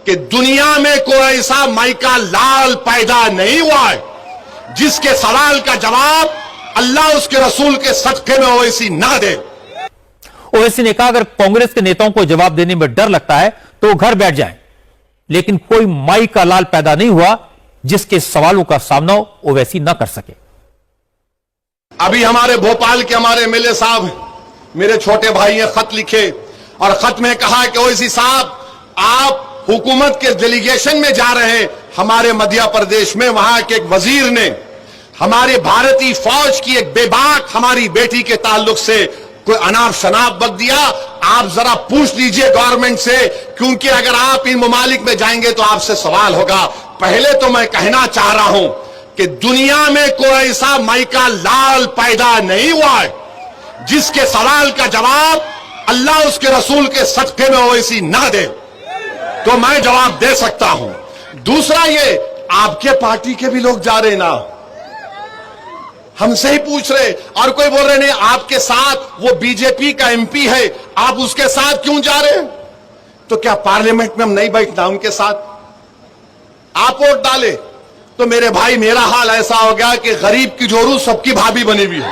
कि दुनिया में कोई ऐसा माइका लाल पैदा नहीं हुआ है जिसके सवाल का जवाब अल्लाह उसके रसूल के सदके में ओवैसी ना दे। ओवैसी ने कहा अगर कांग्रेस के नेताओं को जवाब देने में डर लगता है तो वो घर बैठ जाएं, लेकिन कोई माई का लाल पैदा नहीं हुआ जिसके सवालों का सामना ओवैसी ना कर सके। अभी हमारे भोपाल के हमारे एमएलए साहब मेरे छोटे भाई ने खत लिखे और खत में कहा कि ओवैसी साहब आप हुकूमत के डेलीगेशन में जा रहे हैं। हमारे मध्य प्रदेश में वहां के एक वजीर ने हमारे भारतीय फौज की एक बेबाक हमारी बेटी के ताल्लुक से कोई अनाप शनाप बक दिया। आप जरा पूछ लीजिए गवर्नमेंट से, क्योंकि अगर आप इन ममालिक में जाएंगे तो आपसे सवाल होगा। पहले तो मैं कहना चाह रहा हूं कि दुनिया में कोई ऐसा माइका लाल पैदा नहीं हुआ है जिसके सवाल का जवाब अल्लाह उसके रसूल के सदके में ओवैसी ना दे, तो मैं जवाब दे सकता हूं। दूसरा ये आपके पार्टी के भी लोग जा रहे ना, हमसे ही पूछ रहे, और कोई बोल रहे नहीं आपके साथ वो बीजेपी का एमपी है आप उसके साथ क्यों जा रहे हैं? तो क्या पार्लियामेंट में हम नहीं बैठना उनके साथ? आप वोट डाले तो मेरे भाई मेरा हाल ऐसा हो गया कि गरीब की जोरू सबकी भाभी बनी हुई है।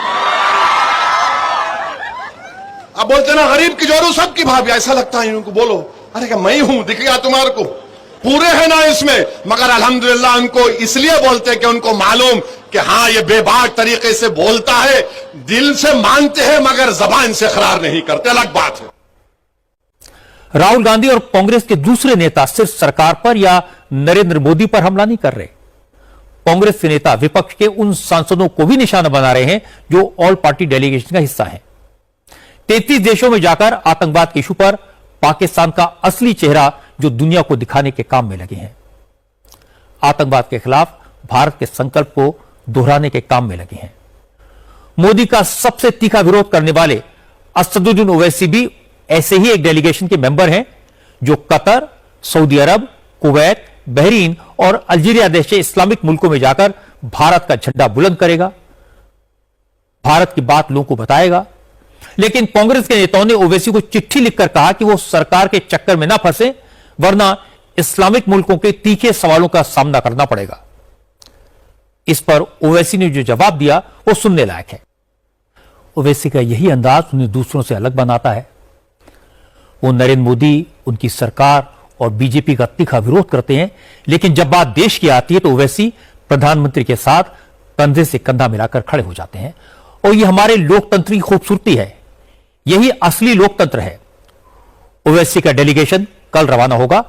अब बोलते ना गरीब की जोरू सबकी भाभी, ऐसा लगता है इनको। बोलो अरे क्या मैं हूं, दिखेगा तुम्हारे को? पूरे हैं ना इसमें, मगर अल्हम्दुलिल्लाह उनको इसलिए बोलते कि उनको मालूम कि हाँ ये बेबाक तरीके से बोलता है, दिल से मानते हैं मगर जबान से इकरार नहीं करते, अलग बात है। राहुल गांधी और कांग्रेस के दूसरे नेता सिर्फ सरकार पर या नरेंद्र मोदी पर हमला नहीं कर रहे। कांग्रेस के नेता विपक्ष के उन सांसदों को भी निशाना बना रहे हैं जो ऑल पार्टी डेलीगेशन का हिस्सा हैं। 33 देशों में जाकर आतंकवाद के इशू पर पाकिस्तान का असली चेहरा जो दुनिया को दिखाने के काम में लगे हैं, आतंकवाद के खिलाफ भारत के संकल्प को दोहराने के काम में लगे हैं। मोदी का सबसे तीखा विरोध करने वाले असदुद्दीन ओवैसी भी ऐसे ही एक डेलीगेशन के मेंबर हैं जो कतर, सऊदी अरब, कुवैत, बहरीन और अल्जीरिया जैसे इस्लामिक मुल्कों में जाकर भारत का झंडा बुलंद करेगा, भारत की बात लोगों को बताएगा। लेकिन कांग्रेस के नेताओं ने ओवैसी को चिट्ठी लिखकर कहा कि वो सरकार के चक्कर में ना फंसे, वरना इस्लामिक मुल्कों के तीखे सवालों का सामना करना पड़ेगा। इस पर ओवैसी ने जो जवाब दिया वो सुनने लायक है। ओवैसी का यही अंदाज उन्हें दूसरों से अलग बनाता है। वो नरेंद्र मोदी, उनकी सरकार और बीजेपी का तीखा विरोध करते हैं, लेकिन जब बात देश की आती है तो ओवैसी प्रधानमंत्री के साथ कंधे से कंधा मिलाकर खड़े हो जाते हैं। और ये हमारे लोकतंत्र की खूबसूरती है, यही असली लोकतंत्र है। ओवैसी का डेलीगेशन कल रवाना होगा।